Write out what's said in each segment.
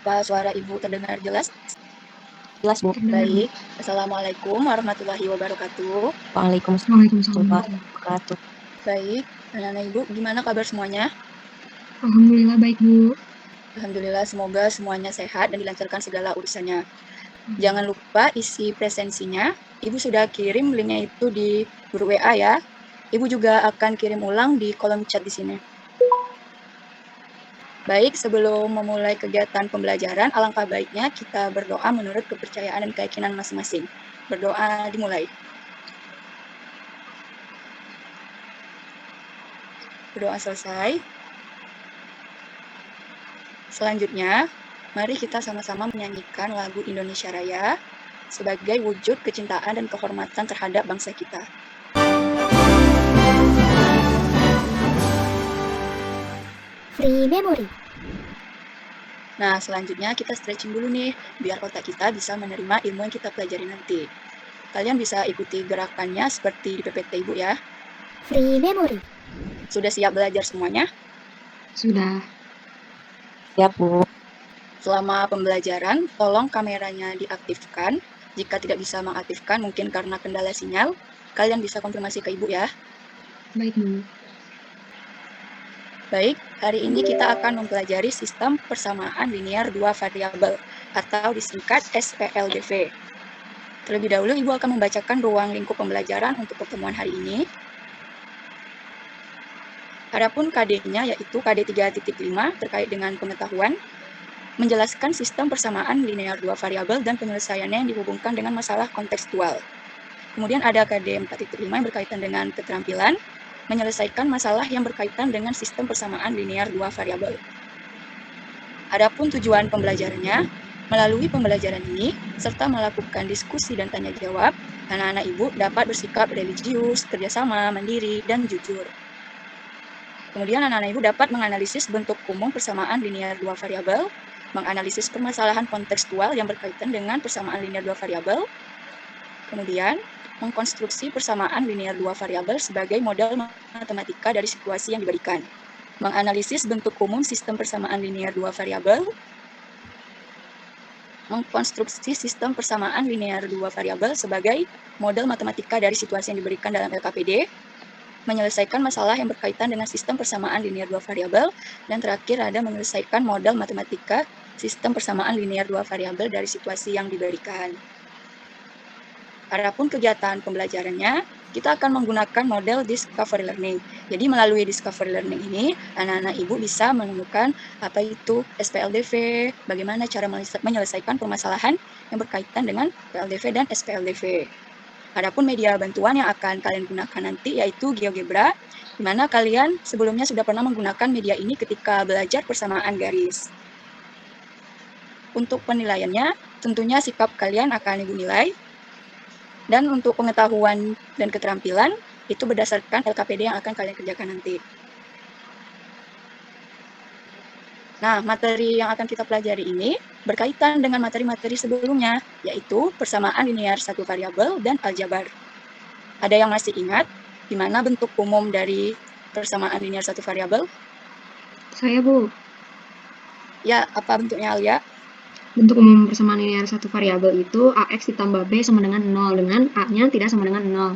Apa suara Ibu terdengar jelas? Jelas, Bu. Terdengar, Bu. Baik. Assalamualaikum warahmatullahi wabarakatuh. Waalaikumsalam Waalaikumsalam warahmatullahi warahmatullahi. wabarakatuh. Baik, anak-anak Ibu, gimana kabar semuanya? Alhamdulillah baik, Bu. Alhamdulillah, semoga semuanya sehat dan dilancarkan segala urusannya. Jangan lupa isi presensinya. Ibu sudah kirim linknya itu di grup WA ya. Ibu juga akan kirim ulang di kolom chat di sini. Baik, sebelum memulai kegiatan pembelajaran, alangkah baiknya kita berdoa menurut kepercayaan dan keyakinan masing-masing. Berdoa dimulai. Berdoa selesai. Selanjutnya, mari kita sama-sama menyanyikan lagu Indonesia Raya sebagai wujud kecintaan dan kehormatan terhadap bangsa kita. Free Memory. Nah, selanjutnya kita stretching dulu nih, biar otak kita bisa menerima ilmu yang kita pelajari nanti. Kalian bisa ikuti gerakannya seperti di PPT Ibu ya. Free Memory. Sudah siap belajar semuanya? Sudah. Siap, Bu. Selama pembelajaran, tolong kameranya diaktifkan. Jika tidak bisa mengaktifkan, mungkin karena kendala sinyal, kalian bisa konfirmasi ke Ibu ya. Baik, Bu. Baik, hari ini kita akan mempelajari sistem persamaan linear dua variabel atau disingkat SPLDV. Terlebih dahulu, Ibu akan membacakan ruang lingkup pembelajaran untuk pertemuan hari ini. Adapun KD-nya yaitu KD 3.5 terkait dengan pengetahuan, menjelaskan sistem persamaan linear dua variabel dan penyelesaiannya yang dihubungkan dengan masalah kontekstual. Kemudian ada KD 4.5 yang berkaitan dengan keterampilan, menyelesaikan masalah yang berkaitan dengan sistem persamaan linear dua variabel. Adapun tujuan pembelajarannya, melalui pembelajaran ini, serta melakukan diskusi dan tanya jawab, anak-anak Ibu dapat bersikap religius, kerjasama, mandiri, dan jujur. Kemudian anak-anak Ibu dapat menganalisis bentuk umum persamaan linear dua variabel, menganalisis permasalahan kontekstual yang berkaitan dengan persamaan linear dua variabel, kemudian mengkonstruksi persamaan linear dua variabel sebagai model matematika dari situasi yang diberikan, menganalisis bentuk umum sistem persamaan linear dua variabel, mengkonstruksi sistem persamaan linear dua variabel sebagai model matematika dari situasi yang diberikan dalam LKPD, menyelesaikan masalah yang berkaitan dengan sistem persamaan linear dua variabel, dan terakhir ada menyelesaikan model matematika sistem persamaan linear dua variabel dari situasi yang diberikan. Adapun kegiatan pembelajarannya, kita akan menggunakan model Discovery Learning. Jadi melalui Discovery Learning ini, anak-anak Ibu bisa menemukan apa itu SPLDV, bagaimana cara menyelesaikan permasalahan yang berkaitan dengan PLDV dan SPLDV. Adapun media bantuan yang akan kalian gunakan nanti yaitu GeoGebra, di mana kalian sebelumnya sudah pernah menggunakan media ini ketika belajar persamaan garis. Untuk penilaiannya, tentunya sikap kalian akan Ibu nilai. Dan untuk pengetahuan dan keterampilan, itu berdasarkan LKPD yang akan kalian kerjakan nanti. Nah, materi yang akan kita pelajari ini berkaitan dengan materi-materi sebelumnya, yaitu persamaan linear satu variabel dan aljabar. Ada yang masih ingat di mana bentuk umum dari persamaan linear satu variabel? Saya, Bu. Ya, apa bentuknya, Alia? Bentuk umum persamaan linear satu variabel itu AX ditambah B sama dengan 0, dengan A-nya tidak sama dengan 0.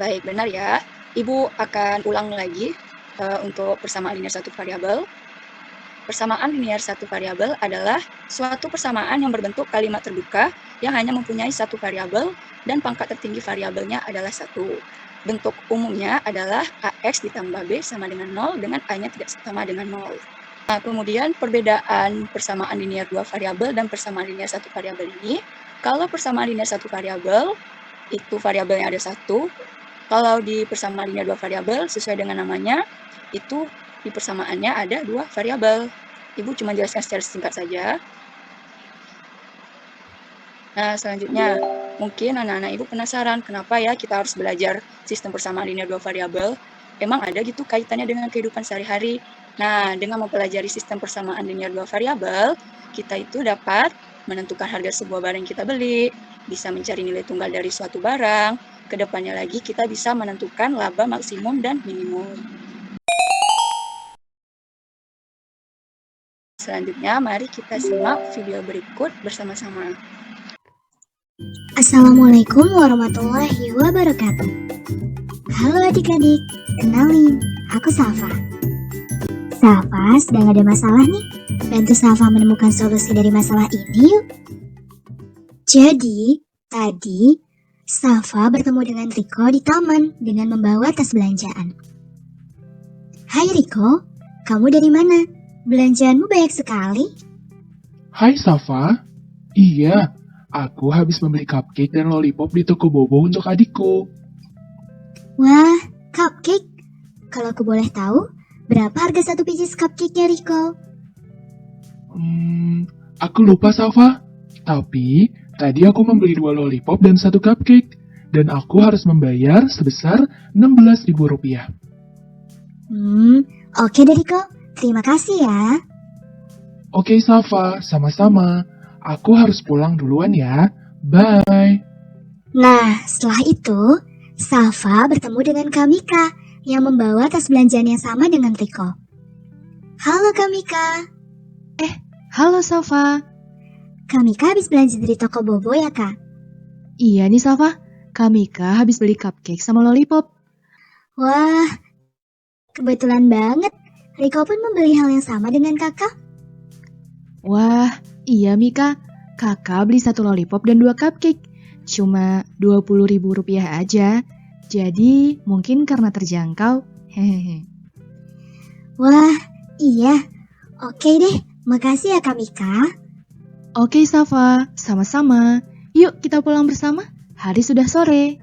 Baik, benar ya. Ibu akan ulang lagi untuk persamaan linear satu variabel. Persamaan linear satu variabel adalah suatu persamaan yang berbentuk kalimat terbuka yang hanya mempunyai satu variabel dan pangkat tertinggi variabelnya adalah 1. Bentuk umumnya adalah AX ditambah B sama dengan 0 dengan A-nya tidak sama dengan 0. Nah, kemudian perbedaan persamaan linear dua variabel dan persamaan linear satu variabel ini, kalau persamaan linear satu variabel, itu variabelnya ada 1. Kalau di persamaan linear dua variabel, sesuai dengan namanya, itu di persamaannya ada 2 variabel. Ibu cuma jelaskan secara singkat saja. Nah, selanjutnya, mungkin anak-anak Ibu penasaran, kenapa ya kita harus belajar sistem persamaan linear dua variabel? Emang ada gitu kaitannya dengan kehidupan sehari-hari? Nah, dengan mempelajari sistem persamaan linear dua variabel, kita itu dapat menentukan harga sebuah barang yang kita beli, bisa mencari nilai tunggal dari suatu barang, kedepannya lagi kita bisa menentukan laba maksimum dan minimum. Selanjutnya, mari kita simak video berikut bersama-sama. Assalamualaikum warahmatullahi wabarakatuh. Halo adik-adik, kenalin, aku Safa. Safa sedang ada masalah nih. Bantu Safa menemukan solusi dari masalah ini yuk. Jadi, tadi Safa bertemu dengan Riko di taman dengan membawa tas belanjaan. Hai Riko, kamu dari mana? Belanjaanmu banyak sekali. Hai Safa, iya, aku habis membeli cupcake dan lollipop di toko Bobo untuk adikku. Wah, cupcake. Kalau aku boleh tahu, berapa harga satu biji cupcake-nya Riko? Aku lupa Safa, tapi tadi aku membeli 2 lollipop dan 1 cupcake, dan aku harus membayar sebesar Rp16.000. Oke deh Riko. Terima kasih ya. Oke Safa, sama-sama. Aku harus pulang duluan ya. Bye. Nah, setelah itu, Safa bertemu dengan Kamika yang membawa tas belanjaan yang sama dengan Riko. Halo Kamika. Halo Safa. Kamika habis belanja dari toko Bobo ya kak? Iya nih Safa, Kamika habis beli cupcake sama lollipop. Wah, kebetulan banget. Riko pun membeli hal yang sama dengan kakak. Wah, iya Mika, kakak beli 1 lollipop dan 2 cupcake. Cuma Rp20.000 aja, jadi mungkin karena terjangkau. Hehehe. Wah, iya. Oke deh, makasih ya Kamika. Oke Safa, sama-sama. Yuk kita pulang bersama, hari sudah sore.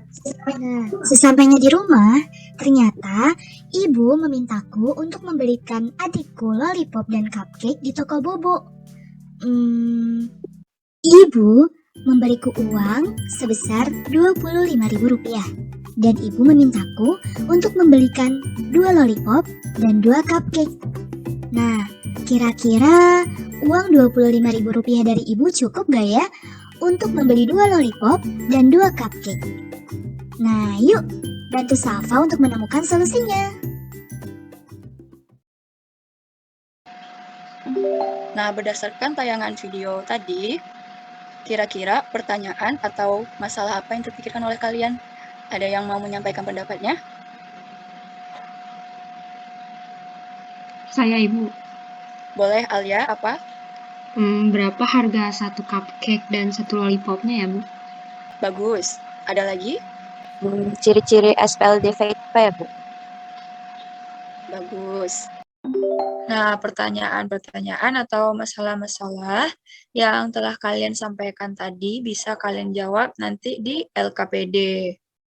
Nah, sesampainya di rumah, ternyata ibu memintaku untuk membelikan adikku lollipop dan cupcake di toko Bobo. Ibu memberiku uang sebesar Rp25.000 dan ibu memintaku untuk membelikan 2 lollipop dan 2 cupcake. Nah, kira-kira uang Rp25.000 dari ibu cukup gak ya untuk membeli 2 lollipop dan 2 cupcake? Nah, yuk bantu Safa untuk menemukan solusinya. Nah, berdasarkan tayangan video tadi, kira-kira pertanyaan atau masalah apa yang terpikirkan oleh kalian? Ada yang mau menyampaikan pendapatnya? Saya Ibu. Boleh, Alia, apa? Berapa harga 1 cupcake dan 1 lollipopnya ya Bu? Bagus. Ada lagi? Ciri-ciri SPLDV itu apa ya, Bu? Bagus. Nah, pertanyaan-pertanyaan atau masalah-masalah yang telah kalian sampaikan tadi bisa kalian jawab nanti di LKPD.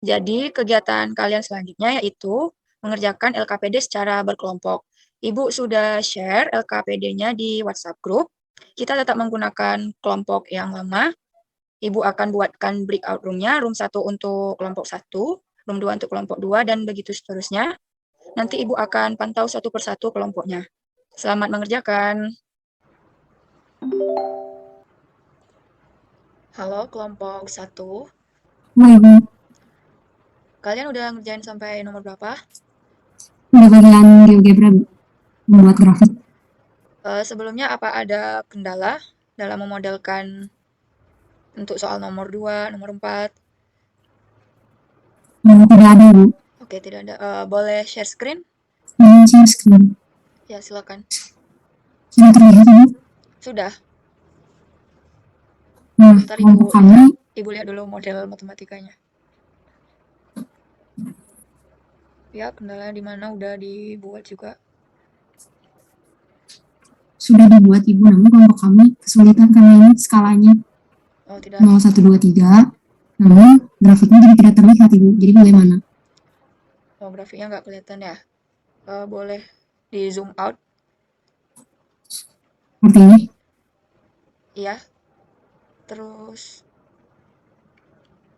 Jadi, kegiatan kalian selanjutnya yaitu mengerjakan LKPD secara berkelompok. Ibu sudah share LKPD-nya di WhatsApp group. Kita tetap menggunakan kelompok yang lama. Ibu akan buatkan breakout room-nya, room 1 untuk kelompok 1, room 2 untuk kelompok 2, dan begitu seterusnya. Nanti Ibu akan pantau satu persatu kelompoknya. Selamat mengerjakan. Halo kelompok 1. Kalian udah ngerjain sampai nomor berapa? Udah bagian GeoGebra, Bu. Membuat grafik. Sebelumnya apa ada kendala dalam memodelkan untuk soal nomor 2, nomor 4? Tidak ada, Bu. Oke, tidak ada. Boleh share screen? Share screen. Ya, silakan. Sudah terlihat, Bu? Sudah. Nah, Bentar, kelompok kami Ibu lihat dulu model matematikanya. Ya, kendalanya di mana udah dibuat juga. sudah dibuat, Ibu, namun kelompok kami kesulitan karena ini skalanya Oh, tidak. 0, 1, 2, 3. Namun grafiknya jadi tidak terlihat, Ibu. Jadi bagaimana? Oh, grafiknya nggak kelihatan ya. Boleh di zoom out. Seperti ini. Iya. Terus.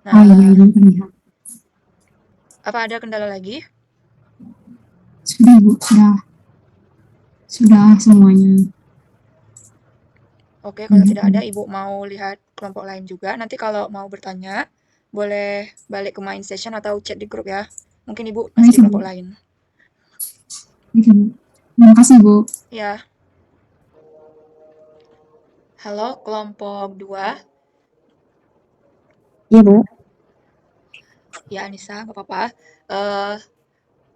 Oh iya, Ibu, terlihat. Apa ada kendala lagi? Sudah, Ibu. Sudah semuanya. Oke, kalau tidak ada, Ibu mau lihat kelompok lain juga. Nanti kalau mau bertanya, boleh balik ke main session atau chat di grup ya. Mungkin Ibu masih di kelompok lain. Oke, Bu. Terima kasih, Bu. Ya. Halo, kelompok 2. Iya, Bu. Ya, Anissa, nggak apa-apa. Eh,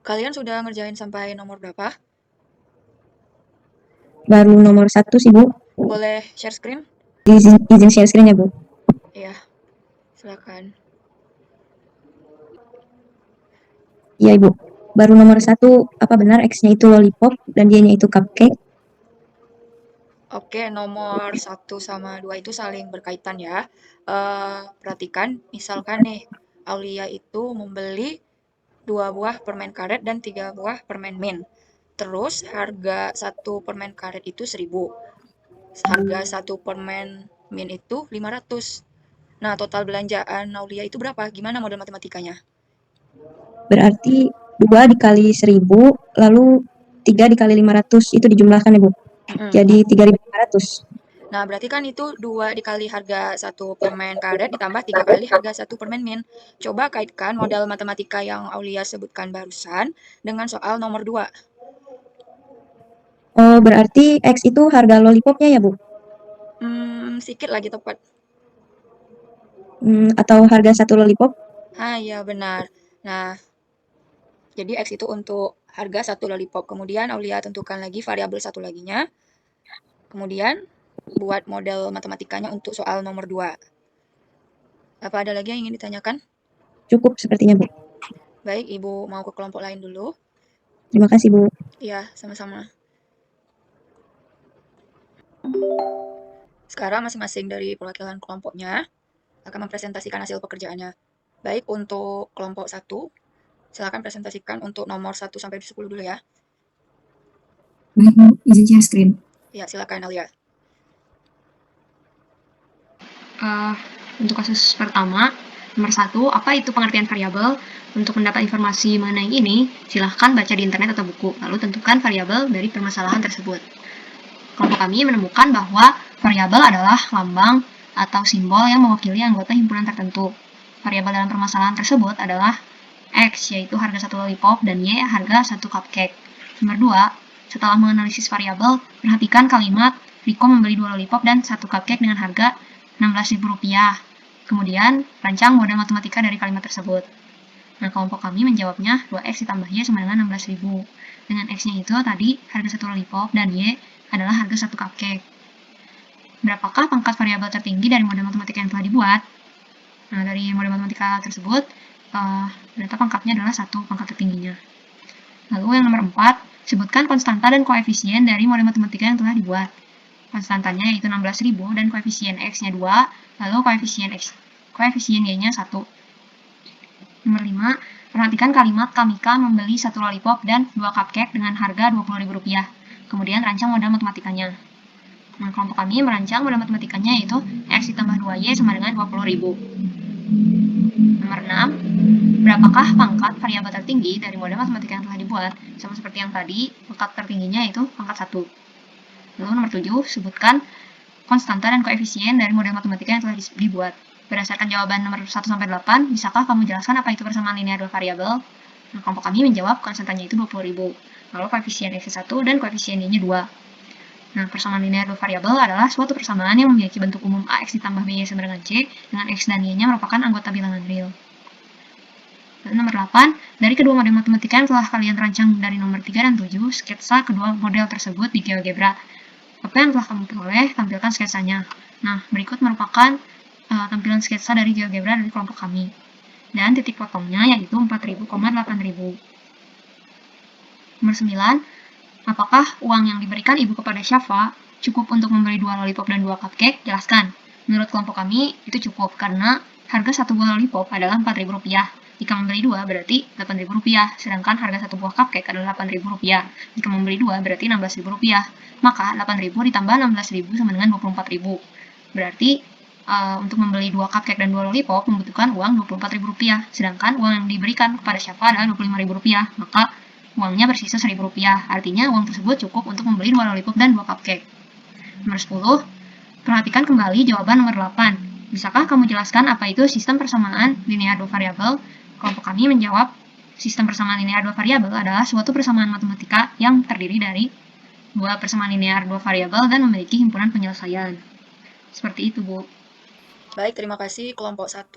Kalian sudah ngerjain sampai nomor berapa? Baru nomor 1 sih, Bu. Boleh share screen? Izin share screen ya, Bu. Ya, silakan. Iya, Ibu. Baru nomor 1, apa benar X-nya itu lollipop dan Y-nya itu cupcake? Oke, nomor 1 sama 2 itu saling berkaitan ya. Perhatikan, misalkan nih, Aulia itu membeli 2 buah permen karet dan 3 buah permen mint. Terus harga 1 permen karet itu 1.000. Harga 1 permen mint itu 500. Nah, total belanjaan Aulia itu berapa? Gimana model matematikanya? Berarti 2 dikali 1.000, lalu 3 dikali 500, itu dijumlahkan ya, Bu? Jadi 3.500. Nah, berarti kan itu 2 dikali harga 1 permen karet ditambah 3 kali harga 1 permen mint. Coba kaitkan model matematika yang Aulia sebutkan barusan dengan soal nomor 2. Oh, berarti X itu harga lollipopnya ya, Bu? Sedikit lagi tepat. Atau harga 1 lollipop? Ya benar. Nah, jadi X itu untuk harga 1 lollipop. Kemudian Aulia tentukan lagi variabel satu laginya. Kemudian buat model matematikanya untuk soal nomor 2. Apa ada lagi yang ingin ditanyakan? Cukup sepertinya, Bu. Baik, Ibu mau ke kelompok lain dulu. Terima kasih, Bu. Iya, sama-sama. Sekarang masing-masing dari perwakilan kelompoknya akan mempresentasikan hasil pekerjaannya. Baik, untuk kelompok 1, silakan presentasikan untuk nomor 1 sampai 10 dulu ya. Baik, Bu. Izin share screen. Ya, silakan Alia. Untuk kasus pertama, nomor 1, apa itu pengertian variabel? Untuk mendapat informasi mengenai ini, silahkan baca di internet atau buku, lalu tentukan variabel dari permasalahan tersebut. Kelompok kami menemukan bahwa variabel adalah lambang atau simbol yang mewakili anggota himpunan tertentu. Variabel dalam permasalahan tersebut adalah X, yaitu harga 1 lollipop, dan Y, harga 1 cupcake. Nomor 2, setelah menganalisis variabel, perhatikan kalimat Riko membeli 2 lollipop dan 1 cupcake dengan harga Rp16.000. Kemudian, rancang model matematika dari kalimat tersebut. Nah, kelompok kami menjawabnya 2X ditambah Y sama dengan 16.000. Dengan X-nya itu tadi harga 1 lollipop dan Y adalah harga 1 cupcake. Berapakah pangkat variabel tertinggi dari model matematika yang telah dibuat? Nah, dari model matematika tersebut, ternyata pangkatnya adalah 1 pangkat tertingginya. Lalu yang nomor 4, sebutkan konstanta dan koefisien dari model matematika yang telah dibuat. Konstantanya yaitu 16.000 dan koefisien X-nya 2, lalu koefisien Y-nya 1. Nomor 5, perhatikan kalimat Kamika membeli 1 lollipop dan 2 cupcake dengan harga Rp20.000. Kemudian rancang model matematikanya. Nah, kelompok kami merancang model matematikanya yaitu X ditambah 2Y sama dengan 20.000. Nomor 6, berapakah pangkat variabel tertinggi dari model matematika yang telah dibuat? Sama seperti yang tadi, pangkat tertingginya yaitu pangkat 1. Lalu nomor 7, sebutkan konstanta dan koefisien dari model matematika yang telah dibuat. Berdasarkan jawaban nomor 1-8, bisakah kamu jelaskan apa itu persamaan linear dua variabel? Nah, kelompok kami menjawab konstantanya itu 20.000. Lalu koefisien X1 dan koefisien Y-nya 2. Nah, persamaan linear dua variabel adalah suatu persamaan yang memiliki bentuk umum AX ditambah BY sama dengan C, dengan X dan Y-nya merupakan anggota bilangan real. Dan nomor 8, dari kedua model matematika yang telah kalian rancang dari nomor 3 dan 7, sketsa kedua model tersebut di GeoGebra. Apa yang telah kamu peroleh, tampilkan sketsanya. Nah, berikut merupakan tampilan sketsa dari GeoGebra dari kelompok kami. Dan titik potongnya yaitu 4.000, 8.000. Nomor 9, apakah uang yang diberikan ibu kepada Syafa cukup untuk membeli 2 lollipop dan 2 cupcake? Jelaskan. Menurut kelompok kami, itu cukup karena harga 1 buah lollipop adalah Rp4.000. Jika membeli 2 berarti Rp8.000, sedangkan harga 1 buah cupcake adalah Rp8.000. Jika membeli 2 berarti Rp16.000. Maka 8.000 ditambah 16.000 sama dengan 24.000. Berarti untuk membeli 2 cupcake dan 2 lollipop membutuhkan uang Rp24.000. Sedangkan uang yang diberikan kepada Syafa adalah Rp25.000. Maka uangnya bersisa Rp1.000. Artinya uang tersebut cukup untuk membeli 2 lollipop dan 2 cupcake. Nomor 10, perhatikan kembali jawaban nomor 8. Bisakah kamu jelaskan apa itu sistem persamaan linear dua variabel? Kelompok kami menjawab, sistem persamaan linear dua variabel adalah suatu persamaan matematika yang terdiri dari 2 persamaan linear dua variabel dan memiliki himpunan penyelesaian. Seperti itu, Bu. Baik, terima kasih kelompok 1.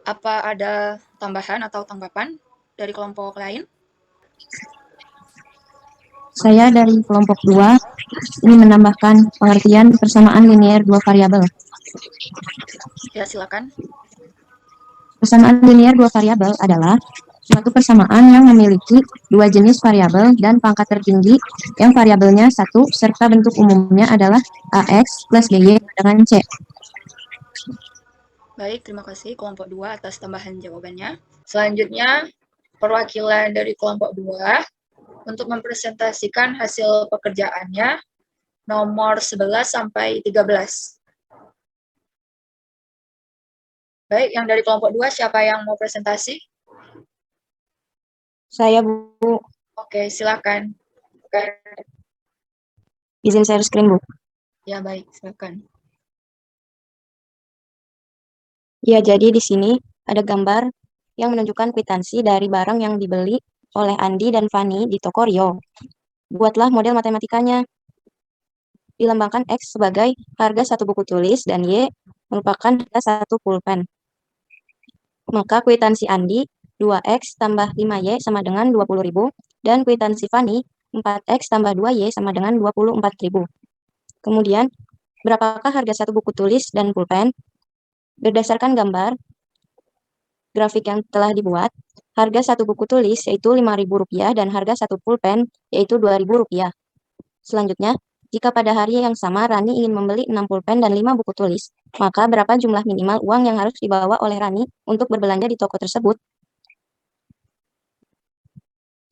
Apa ada tambahan atau tanggapan dari kelompok lain? Saya dari kelompok 2 ingin menambahkan pengertian persamaan linier dua variabel. Ya, silakan. Persamaan linier dua variabel adalah suatu persamaan yang memiliki dua jenis variabel dan pangkat tertinggi yang variabelnya satu serta bentuk umumnya adalah AX plus BY dengan C. Baik, terima kasih kelompok 2 atas tambahan jawabannya. Selanjutnya, perwakilan dari kelompok 2 untuk mempresentasikan hasil pekerjaannya nomor 11 sampai 13. Baik, yang dari kelompok 2 siapa yang mau presentasi? Saya, Bu. Oke, silakan. Izin share screen, Bu. Ya, baik, silakan. Ya, jadi di sini ada gambar yang menunjukkan kwitansi dari barang yang dibeli oleh Andi dan Fani di toko Rio. Buatlah model matematikanya. Dilambangkan X sebagai harga satu buku tulis dan Y merupakan harga satu pulpen. Maka kwitansi Andi 2X tambah 5Y sama dengan 20.000 dan kwitansi Fani 4X tambah 2Y sama dengan 24.000. Kemudian, berapakah harga satu buku tulis dan pulpen? Berdasarkan gambar grafik yang telah dibuat, harga satu buku tulis yaitu Rp5.000 dan harga satu pulpen yaitu Rp2.000. Selanjutnya, jika pada hari yang sama Rani ingin membeli 6 pulpen dan 5 buku tulis, maka berapa jumlah minimal uang yang harus dibawa oleh Rani untuk berbelanja di toko tersebut?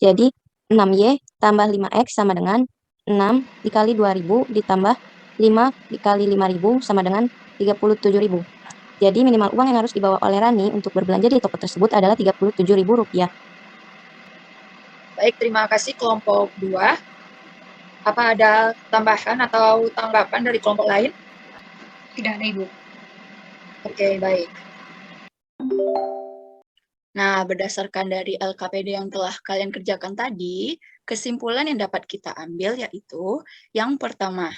Jadi, 6Y tambah 5X sama dengan 6 dikali 2.000 ditambah 5 dikali 5.000 sama dengan 37.000. Jadi minimal uang yang harus dibawa oleh Rani untuk berbelanja di toko tersebut adalah Rp37.000. Baik, terima kasih kelompok 2. Apa ada tambahan atau tanggapan dari kelompok lain? Tidak ada, Ibu. Oke, baik. Nah, berdasarkan dari LKPD yang telah kalian kerjakan tadi, kesimpulan yang dapat kita ambil yaitu yang pertama,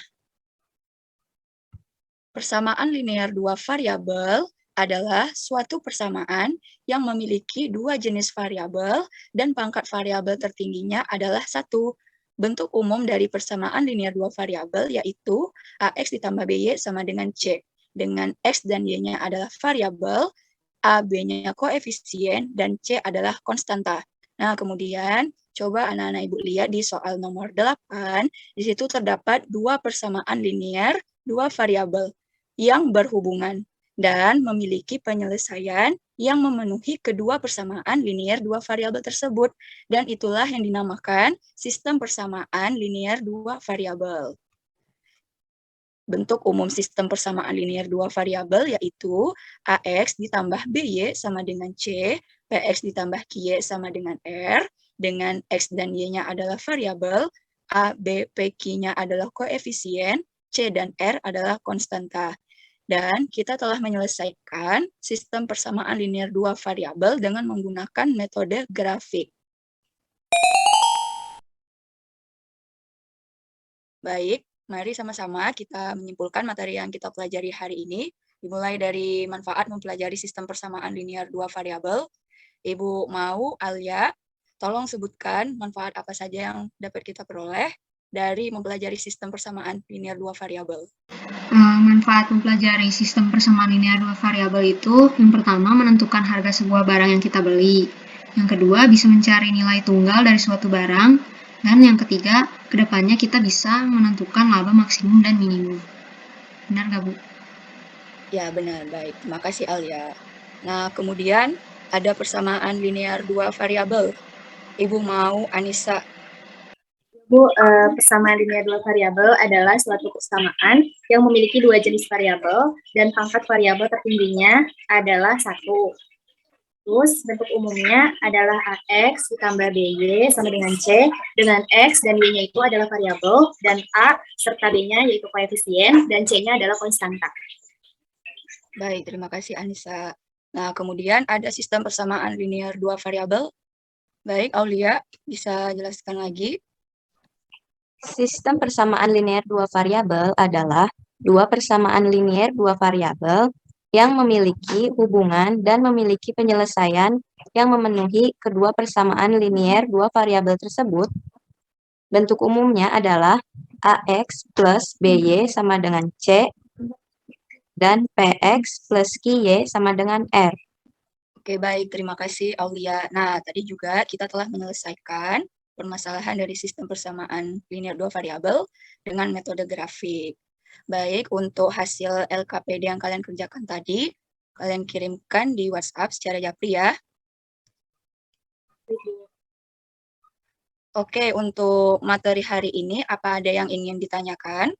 persamaan linear dua variabel adalah suatu persamaan yang memiliki dua jenis variabel dan pangkat variabel tertingginya adalah satu. Bentuk umum dari persamaan linear dua variabel yaitu AX ditambah BY sama dengan C, dengan X dan Y-nya adalah variabel, A, B-nya koefisien, dan C adalah konstanta. Nah, kemudian coba anak-anak Ibu lihat di soal nomor 8, di situ terdapat dua persamaan linear, dua variabel yang berhubungan dan memiliki penyelesaian yang memenuhi kedua persamaan linear dua variabel tersebut. Dan itulah yang dinamakan sistem persamaan linear dua variabel. Bentuk umum sistem persamaan linear dua variabel yaitu AX ditambah BY sama dengan C, PX ditambah QY sama dengan R, dengan X dan Y-nya adalah variabel, A, B, P, Q-nya adalah koefisien, C dan R adalah konstanta. Dan kita telah menyelesaikan sistem persamaan linear dua variabel dengan menggunakan metode grafik. Baik, mari sama-sama kita menyimpulkan materi yang kita pelajari hari ini, dimulai dari manfaat mempelajari sistem persamaan linear dua variabel. Ibu Mau, Alia, tolong sebutkan manfaat apa saja yang dapat kita peroleh dari mempelajari sistem persamaan linear dua variabel. Manfaat mempelajari sistem persamaan linear dua variabel itu, yang pertama menentukan harga sebuah barang yang kita beli. Yang kedua, bisa mencari nilai tunggal dari suatu barang. Dan yang ketiga, kedepannya kita bisa menentukan laba maksimum dan minimum. Benar nggak, Bu? Ya, benar. Baik, terima kasih Alia. Nah, kemudian ada persamaan linear dua variabel. Ibu Mau, Anissa. Bu, persamaan linear dua variabel adalah suatu persamaan yang memiliki dua jenis variabel dan pangkat variabel tertingginya adalah satu. Terus bentuk umumnya adalah AX ditambah BY sama dengan C, dengan X dan Y-nya itu adalah variabel, dan A serta B-nya yaitu koefisien, dan C-nya adalah konstanta. Baik, terima kasih Anissa. Nah, kemudian ada sistem persamaan linear dua variabel. Baik, Aulia, bisa jelaskan lagi? Sistem persamaan linear dua variabel adalah dua persamaan linier dua variabel yang memiliki hubungan dan memiliki penyelesaian yang memenuhi kedua persamaan linier dua variabel tersebut. Bentuk umumnya adalah AX plus BY sama dengan C dan PX plus QY sama dengan R. Oke, baik. Terima kasih, Aulia. Nah, tadi juga kita telah menyelesaikan permasalahan dari sistem persamaan linear dua variabel dengan metode grafik. Baik, untuk hasil LKPD yang kalian kerjakan tadi, kalian kirimkan di WhatsApp secara japri ya. Oke, untuk materi hari ini, apa ada yang ingin ditanyakan?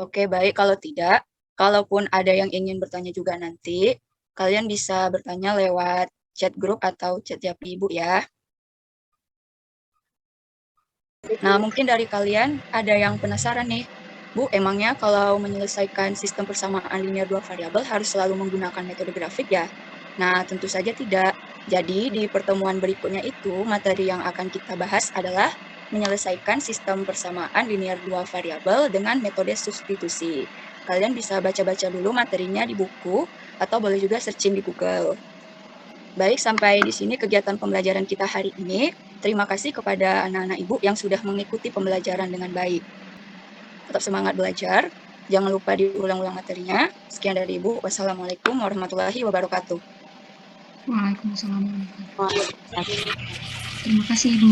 Oke, baik. Kalau tidak, kalaupun ada yang ingin bertanya juga nanti, kalian bisa bertanya lewat chat grup atau chat japri Ibu ya. Nah, mungkin dari kalian ada yang penasaran nih, Bu, emangnya kalau menyelesaikan sistem persamaan linear dua variabel harus selalu menggunakan metode grafik ya? Nah, tentu saja tidak. Jadi, di pertemuan berikutnya itu, materi yang akan kita bahas adalah menyelesaikan sistem persamaan linear dua variabel dengan metode substitusi. Kalian bisa baca-baca dulu materinya di buku, atau boleh juga searching di Google. Baik, sampai di sini kegiatan pembelajaran kita hari ini. Terima kasih kepada anak-anak Ibu yang sudah mengikuti pembelajaran dengan baik. Tetap semangat belajar. Jangan lupa diulang-ulang materinya. Sekian dari Ibu. Wassalamualaikum warahmatullahi wabarakatuh. Waalaikumsalam. Waalaikumsalam. Terima kasih, Ibu.